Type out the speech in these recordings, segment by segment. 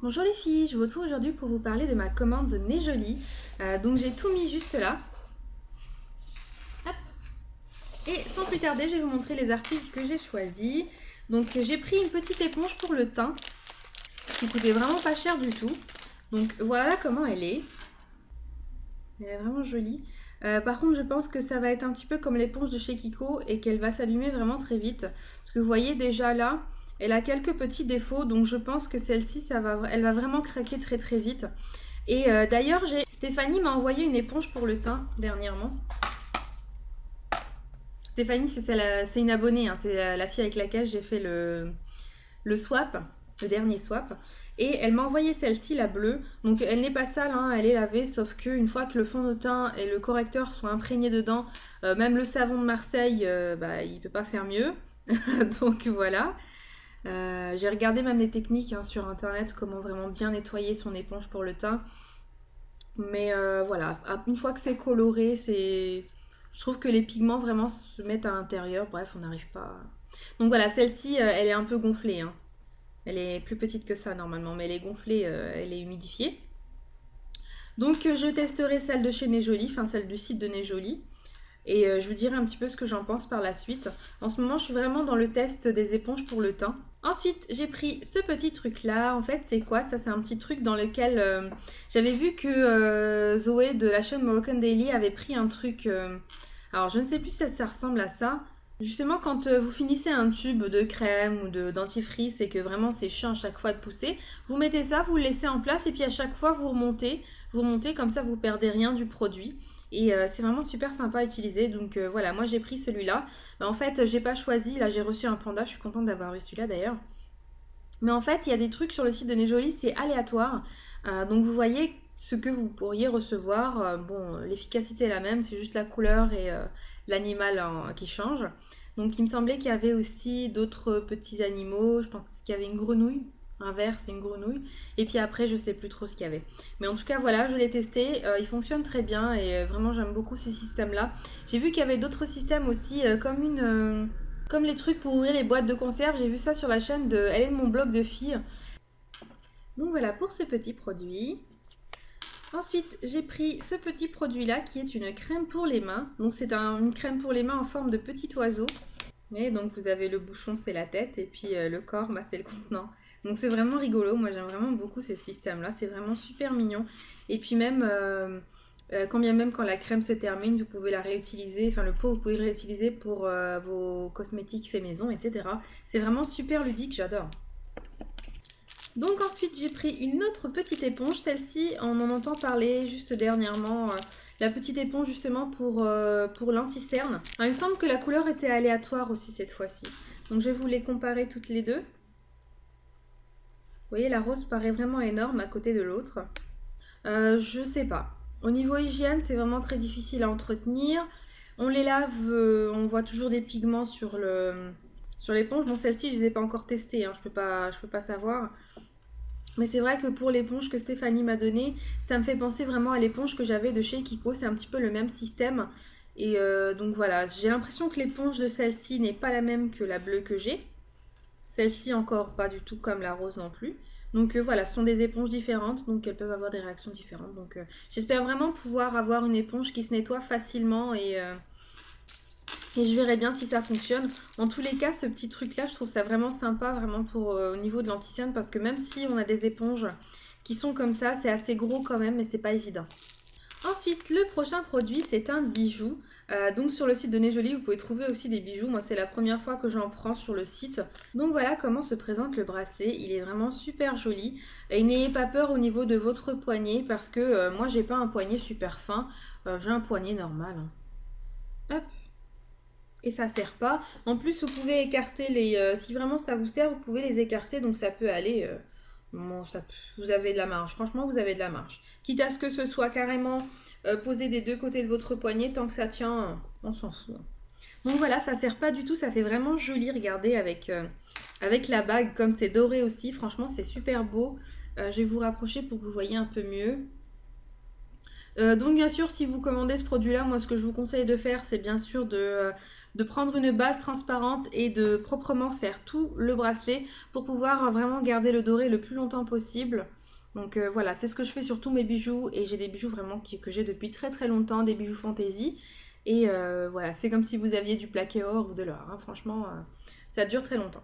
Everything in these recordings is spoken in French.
Bonjour les filles, je vous retrouve aujourd'hui pour vous parler de ma commande Nez Jolie. Donc j'ai tout mis juste là. Hop. Et sans plus tarder, je vais vous montrer les articles que j'ai choisis. Donc j'ai pris une petite éponge pour le teint qui coûtait vraiment pas cher du tout. Donc voilà comment elle est. Elle est vraiment jolie. Par contre, je pense que ça va être un petit peu comme l'éponge de chez Kiko et qu'elle va s'abîmer vraiment très vite. Parce que vous voyez déjà là, elle a quelques petits défauts. Donc je pense que celle-ci, elle va vraiment craquer très très vite. Et d'ailleurs, Stéphanie m'a envoyé une éponge pour le teint dernièrement. Stéphanie, c'est une abonnée, hein, c'est la fille avec laquelle j'ai fait le swap, le dernier swap. Et elle m'a envoyé celle-ci, la bleue. Donc elle n'est pas sale, hein, elle est lavée, sauf qu'une fois que le fond de teint et le correcteur sont imprégnés dedans, même le savon de Marseille, il ne peut pas faire mieux. Donc voilà. J'ai regardé même les techniques hein, sur internet, comment vraiment bien nettoyer son éponge pour le teint. Mais voilà, une fois que c'est coloré, je trouve que les pigments vraiment se mettent à l'intérieur. Bref, on n'arrive pas. Donc voilà, celle-ci, elle est un peu gonflée, hein. Elle est plus petite que ça normalement, mais elle est gonflée, elle est humidifiée. Donc je testerai celle de chez Nez Jolie, enfin celle du site de Nez Jolie. Et je vous dirai un petit peu ce que j'en pense par la suite. En ce moment, je suis vraiment dans le test des éponges pour le teint. Ensuite, j'ai pris ce petit truc-là. En fait, c'est quoi? Ça, c'est un petit truc dans lequel j'avais vu que Zoé de la chaîne Moroccan Daily avait pris un truc. Alors, je ne sais plus si ça ressemble à ça. Justement, quand vous finissez un tube de crème ou de dentifrice et que vraiment c'est chiant à chaque fois de pousser, vous mettez ça, vous le laissez en place et puis à chaque fois vous remontez comme ça vous perdez rien du produit. Et c'est vraiment super sympa à utiliser. Donc voilà, moi j'ai pris celui-là. En fait, j'ai pas choisi. Là, j'ai reçu un panda. Je suis contente d'avoir reçu celui-là d'ailleurs. Mais en fait, il y a des trucs sur le site de Nez Jolie, c'est aléatoire. Donc vous voyez ce que vous pourriez recevoir. Bon, l'efficacité est la même, c'est juste la couleur et l'animal qui change. Donc il me semblait qu'il y avait aussi d'autres petits animaux. Je pense qu'il y avait une grenouille. Un ver, c'est une grenouille. Et puis après, je sais plus trop ce qu'il y avait. Mais en tout cas, voilà, je l'ai testé. Il fonctionne très bien et vraiment, j'aime beaucoup ce système-là. J'ai vu qu'il y avait d'autres systèmes aussi, comme les trucs pour ouvrir les boîtes de conserve. J'ai vu ça sur la chaîne de Elle est de mon blog de filles. Donc voilà pour ce petit produit. Ensuite, j'ai pris ce petit produit-là qui est une crème pour les mains. Donc c'est une crème pour les mains en forme de petit oiseau. Et donc vous avez le bouchon, c'est la tête, et puis le corps, c'est le contenant. Donc c'est vraiment rigolo, moi j'aime vraiment beaucoup ces systèmes-là, c'est vraiment super mignon. Et puis même, quand bien même quand la crème se termine, vous pouvez la réutiliser, enfin le pot, vous pouvez le réutiliser pour vos cosmétiques faits maison, etc. C'est vraiment super ludique, j'adore. Donc ensuite j'ai pris une autre petite éponge, celle-ci on en entend parler juste dernièrement, la petite éponge justement pour l'anti-cerne. Il me semble que la couleur était aléatoire aussi cette fois-ci. Donc je vais vous les comparer toutes les deux. Vous voyez la rose paraît vraiment énorme à côté de l'autre. Je sais pas. Au niveau hygiène c'est vraiment très difficile à entretenir. On les lave, on voit toujours des pigments sur l'éponge. Bon celle-ci je ne les ai pas encore testées, hein, je peux pas savoir. Mais c'est vrai que pour l'éponge que Stéphanie m'a donnée, ça me fait penser vraiment à l'éponge que j'avais de chez Kiko. C'est un petit peu le même système. Et donc voilà, j'ai l'impression que l'éponge de celle-ci n'est pas la même que la bleue que j'ai. Celle-ci encore pas du tout comme la rose non plus. Donc voilà, ce sont des éponges différentes, donc elles peuvent avoir des réactions différentes. Donc j'espère vraiment pouvoir avoir une éponge qui se nettoie facilement et je verrai bien si ça fonctionne. En tous les cas, ce petit truc-là, je trouve ça vraiment sympa, vraiment pour au niveau de l'anti-cerne, parce que même si on a des éponges qui sont comme ça, c'est assez gros quand même, mais c'est pas évident. Ensuite, le prochain produit, c'est un bijou. Donc sur le site de Nez Jolie, vous pouvez trouver aussi des bijoux. Moi, c'est la première fois que j'en prends sur le site. Donc voilà comment se présente le bracelet. Il est vraiment super joli. Et n'ayez pas peur au niveau de votre poignet, parce que moi, j'ai pas un poignet super fin. J'ai un poignet normal, hein. Hop, et ça sert pas. En plus, vous pouvez écarter si vraiment ça vous sert, vous pouvez les écarter, donc ça peut aller. Bon, vous avez de la marge. Franchement, vous avez de la marge. Quitte à ce que ce soit carrément posé des deux côtés de votre poignet, tant que ça tient, on s'en fout. Donc voilà, ça sert pas du tout. Ça fait vraiment joli. Regardez avec la bague, comme c'est doré aussi. Franchement, c'est super beau. Je vais vous rapprocher pour que vous voyez un peu mieux. Donc bien sûr, si vous commandez ce produit-là, moi ce que je vous conseille de faire, c'est bien sûr de prendre une base transparente et de proprement faire tout le bracelet pour pouvoir vraiment garder le doré le plus longtemps possible. Donc voilà, c'est ce que je fais sur tous mes bijoux et j'ai des bijoux vraiment que j'ai depuis très très longtemps, des bijoux fantaisie. Et voilà, c'est comme si vous aviez du plaqué or ou de l'or, hein. Franchement, ça dure très longtemps.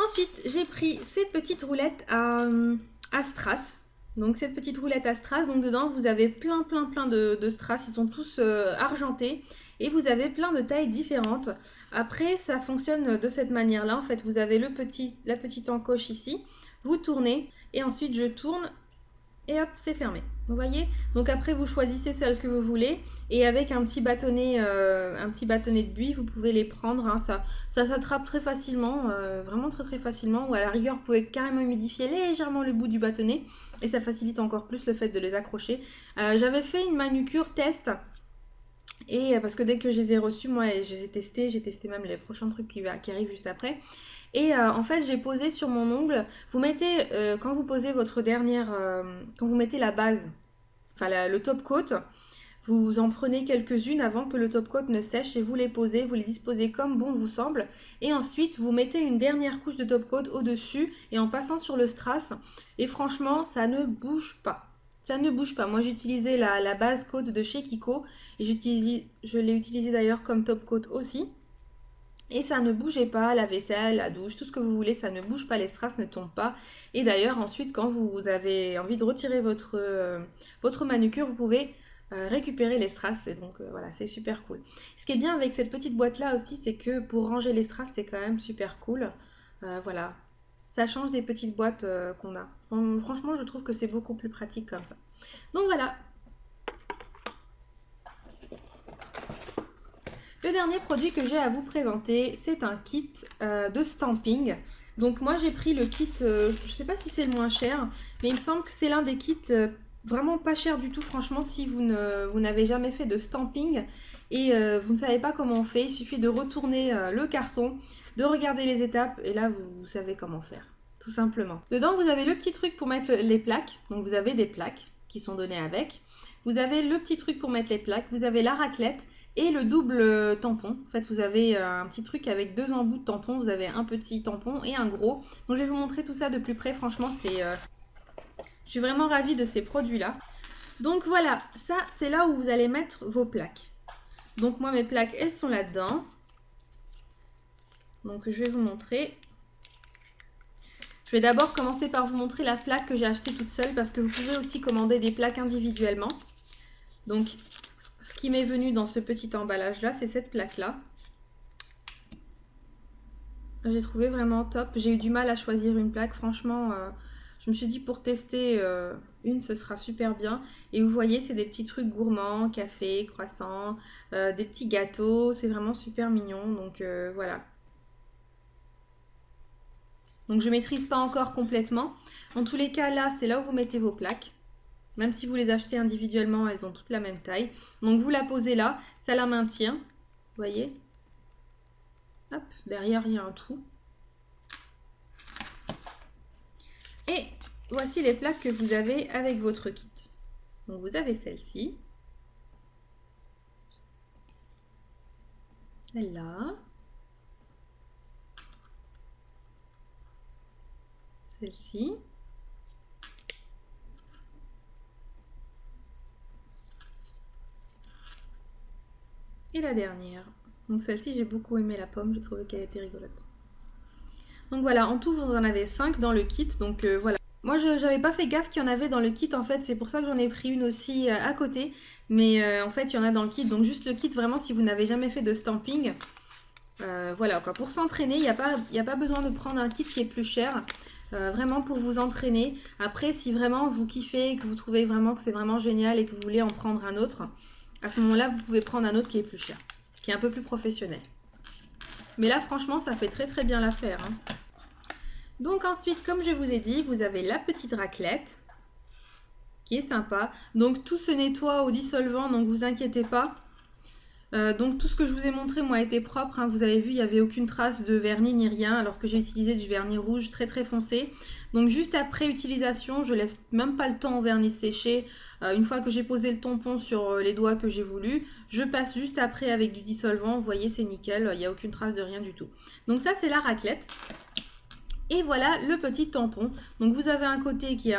Ensuite, j'ai pris cette petite roulette à strass. Donc cette petite roulette à strass, donc dedans vous avez plein de strass, ils sont tous argentés et vous avez plein de tailles différentes. Après ça fonctionne de cette manière là, en fait vous avez la petite encoche ici, vous tournez et ensuite je tourne et hop c'est fermé. Vous voyez? Donc après vous choisissez celle que vous voulez et avec un petit bâtonnet de buis vous pouvez les prendre, hein. Ça s'attrape très facilement, vraiment très facilement, ou à la rigueur vous pouvez carrément humidifier légèrement le bout du bâtonnet et ça facilite encore plus le fait de les accrocher. J'avais fait une manucure test et parce que dès que je les ai reçus, moi je les ai testés, j'ai testé même les prochains trucs qui arrivent juste après. Et en fait, j'ai posé sur mon ongle. Vous mettez, quand vous posez votre quand vous mettez la base, enfin le top coat, vous en prenez quelques-unes avant que le top coat ne sèche et vous les posez, vous les disposez comme bon vous semble. Et ensuite, vous mettez une dernière couche de top coat au-dessus et en passant sur le strass. Et franchement, ça ne bouge pas. Ça ne bouge pas. Moi, j'utilisais la base coat de chez Kiko et je l'ai utilisé d'ailleurs comme top coat aussi. Et ça ne bougeait pas, la vaisselle, la douche, tout ce que vous voulez, ça ne bouge pas, les strass ne tombent pas. Et d'ailleurs, ensuite, quand vous avez envie de retirer votre manucure, vous pouvez récupérer les strass. Et donc, voilà, c'est super cool. Ce qui est bien avec cette petite boîte-là aussi, c'est que pour ranger les strass, c'est quand même super cool. Voilà, ça change des petites boîtes qu'on a. Franchement, je trouve que c'est beaucoup plus pratique comme ça. Donc voilà. Le dernier produit que j'ai à vous présenter, c'est un kit de stamping. Donc moi j'ai pris le kit, je ne sais pas si c'est le moins cher, mais il me semble que c'est l'un des kits vraiment pas cher du tout. Franchement, si vous n'avez jamais fait de stamping et vous ne savez pas comment on fait, il suffit de retourner le carton, de regarder les étapes et là vous savez comment faire, tout simplement. Dedans vous avez le petit truc pour mettre les plaques, donc vous avez des plaques qui sont données avec. Vous avez le petit truc pour mettre les plaques, vous avez la raclette et le double tampon. En fait, vous avez un petit truc avec deux embouts de tampon. Vous avez un petit tampon et un gros. Donc, je vais vous montrer tout ça de plus près. Franchement, je suis vraiment ravie de ces produits-là. Donc, voilà. Ça, c'est là où vous allez mettre vos plaques. Donc, moi, mes plaques, elles sont là-dedans. Donc, je vais vous montrer. Je vais d'abord commencer par vous montrer la plaque que j'ai achetée toute seule parce que vous pouvez aussi commander des plaques individuellement. Donc, ce qui m'est venu dans ce petit emballage-là, c'est cette plaque-là. J'ai trouvé vraiment top. J'ai eu du mal à choisir une plaque. Franchement, je me suis dit pour tester une, ce sera super bien. Et vous voyez, c'est des petits trucs gourmands, café, croissant, des petits gâteaux. C'est vraiment super mignon. Donc, voilà. Donc, je ne maîtrise pas encore complètement. En tous les cas, là, c'est là où vous mettez vos plaques. Même si vous les achetez individuellement, elles ont toutes la même taille. Donc vous la posez là, ça la maintient. Vous voyez? Hop, derrière il y a un trou. Et voici les plaques que vous avez avec votre kit. Donc vous avez celle-ci. Celle-là. Celle-ci. Et la dernière. Donc celle-ci, j'ai beaucoup aimé la pomme, j'ai trouvé qu'elle était rigolote. Donc voilà, en tout, vous en avez 5 dans le kit. Donc voilà. Moi, je n'avais pas fait gaffe qu'il y en avait dans le kit, en fait. C'est pour ça que j'en ai pris une aussi à côté. Mais en fait, il y en a dans le kit. Donc juste le kit, vraiment, si vous n'avez jamais fait de stamping. Voilà, quoi. Pour s'entraîner, il n'y a pas besoin de prendre un kit qui est plus cher. Vraiment pour vous entraîner. Après, si vraiment vous kiffez, que vous trouvez vraiment que c'est vraiment génial et que vous voulez en prendre un autre... À ce moment-là, vous pouvez prendre un autre qui est plus cher, qui est un peu plus professionnel. Mais là, franchement, ça fait très bien l'affaire, hein. Donc ensuite, comme je vous ai dit, vous avez la petite raclette, qui est sympa. Donc tout se nettoie au dissolvant, donc vous inquiétez pas. Donc tout ce que je vous ai montré moi était propre, hein. Vous avez vu, il n'y avait aucune trace de vernis ni rien, alors que j'ai utilisé du vernis rouge très très foncé. Donc juste après utilisation, je laisse même pas le temps au vernis de sécher. Une fois que j'ai posé le tampon sur les doigts que j'ai voulu, je passe juste après avec du dissolvant. Vous voyez, c'est nickel, il n'y a aucune trace de rien du tout. Donc ça, c'est la raclette. Et voilà le petit tampon. Donc vous avez un côté qui est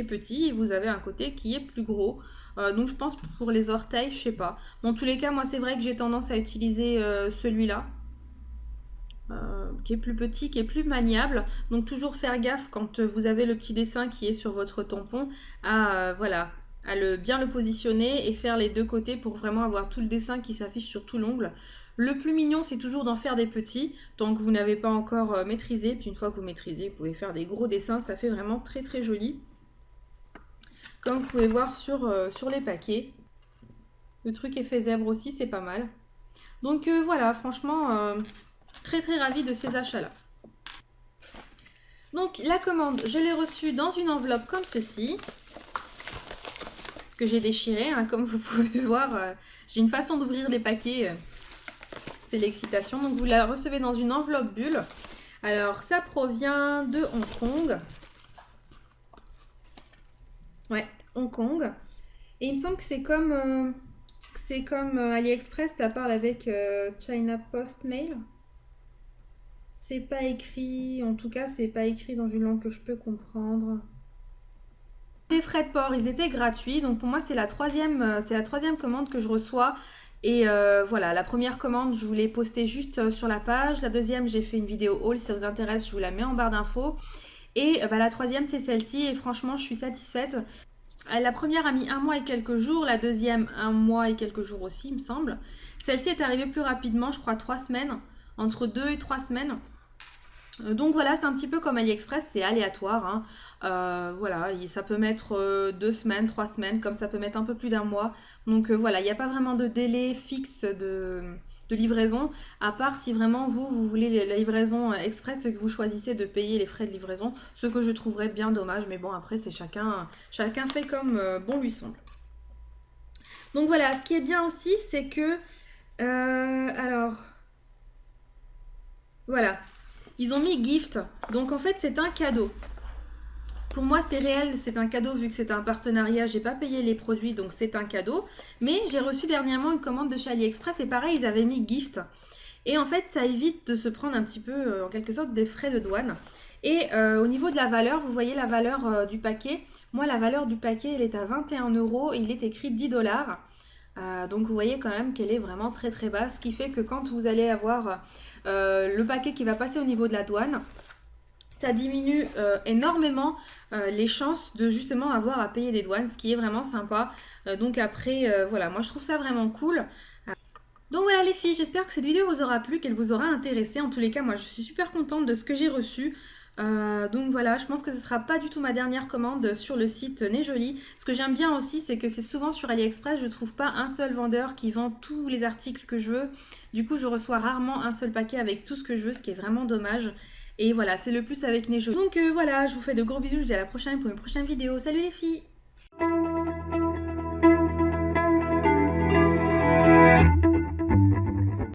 petit et vous avez un côté qui est plus gros. Donc je pense pour les orteils, je sais pas. Dans tous les cas, moi c'est vrai que j'ai tendance à utiliser celui-là. Qui est plus petit, qui est plus maniable. Donc toujours faire gaffe quand vous avez le petit dessin qui est sur votre tampon à voilà, à bien le positionner et faire les deux côtés pour vraiment avoir tout le dessin qui s'affiche sur tout l'ongle. Le plus mignon, c'est toujours d'en faire des petits, tant que vous n'avez pas encore maîtrisé. Puis une fois que vous maîtrisez, vous pouvez faire des gros dessins, ça fait vraiment très très joli. Comme vous pouvez voir sur les paquets. Le truc effet zèbre aussi, c'est pas mal. Donc voilà, franchement, très très ravie de ces achats-là. Donc la commande, je l'ai reçue dans une enveloppe comme ceci, que j'ai déchirée, hein, comme vous pouvez voir. J'ai une façon d'ouvrir les paquets, c'est l'excitation. Donc vous la recevez dans une enveloppe bulle. Alors ça provient de Hong Kong. Ouais, Hong Kong. Et il me semble que c'est comme AliExpress, ça parle avec China Post Mail. C'est pas écrit, en tout cas, c'est pas écrit dans une langue que je peux comprendre. Les frais de port, ils étaient gratuits, donc pour moi, c'est la troisième commande que je reçois. Et voilà, la première commande, je vous l'ai postée juste sur la page. La deuxième, j'ai fait une vidéo haul, si ça vous intéresse, je vous la mets en barre d'infos. Et la troisième, c'est celle-ci, et franchement, je suis satisfaite. La première a mis 1 mois et quelques jours, la deuxième 1 mois et quelques jours aussi, il me semble. Celle-ci est arrivée plus rapidement, je crois 3 semaines, entre 2 et 3 semaines. Donc voilà, c'est un petit peu comme AliExpress, c'est aléatoire, hein. Voilà, ça peut mettre 2 semaines, 3 semaines, comme ça peut mettre un peu plus d'1 mois. Donc voilà, il n'y a pas vraiment de délai fixe de livraison, à part si vraiment vous voulez la livraison express, que vous choisissez de payer les frais de livraison, ce que je trouverais bien dommage, mais bon, après c'est chacun fait comme bon lui semble. Donc voilà, ce qui est bien aussi, c'est que alors voilà, ils ont mis gift, donc en fait c'est un cadeau. Pour moi, c'est réel, c'est un cadeau vu que c'est un partenariat. J'ai pas payé les produits, donc c'est un cadeau. Mais j'ai reçu dernièrement une commande de chez AliExpress et pareil, ils avaient mis gift. Et en fait, ça évite de se prendre un petit peu, en quelque sorte, des frais de douane. Et au niveau de la valeur, vous voyez la valeur du paquet. Moi, la valeur du paquet, elle est à 21 € et il est écrit 10 $. Donc vous voyez quand même qu'elle est vraiment très très basse, ce qui fait que quand vous allez avoir le paquet qui va passer au niveau de la douane, ça diminue énormément les chances de justement avoir à payer des douanes, ce qui est vraiment sympa. Donc après, voilà, moi je trouve ça vraiment cool. Donc voilà les filles, j'espère que cette vidéo vous aura plu, qu'elle vous aura intéressé. En tous les cas, moi je suis super contente de ce que j'ai reçu. Donc voilà, je pense que ce ne sera pas du tout ma dernière commande sur le site Nejoli. Ce que j'aime bien aussi, c'est que c'est souvent sur AliExpress, je ne trouve pas un seul vendeur qui vend tous les articles que je veux. Du coup, je reçois rarement un seul paquet avec tout ce que je veux, ce qui est vraiment dommage. Et voilà, c'est le plus avec Nejoli. Donc voilà, je vous fais de gros bisous, je vous dis à la prochaine pour une prochaine vidéo. Salut les filles!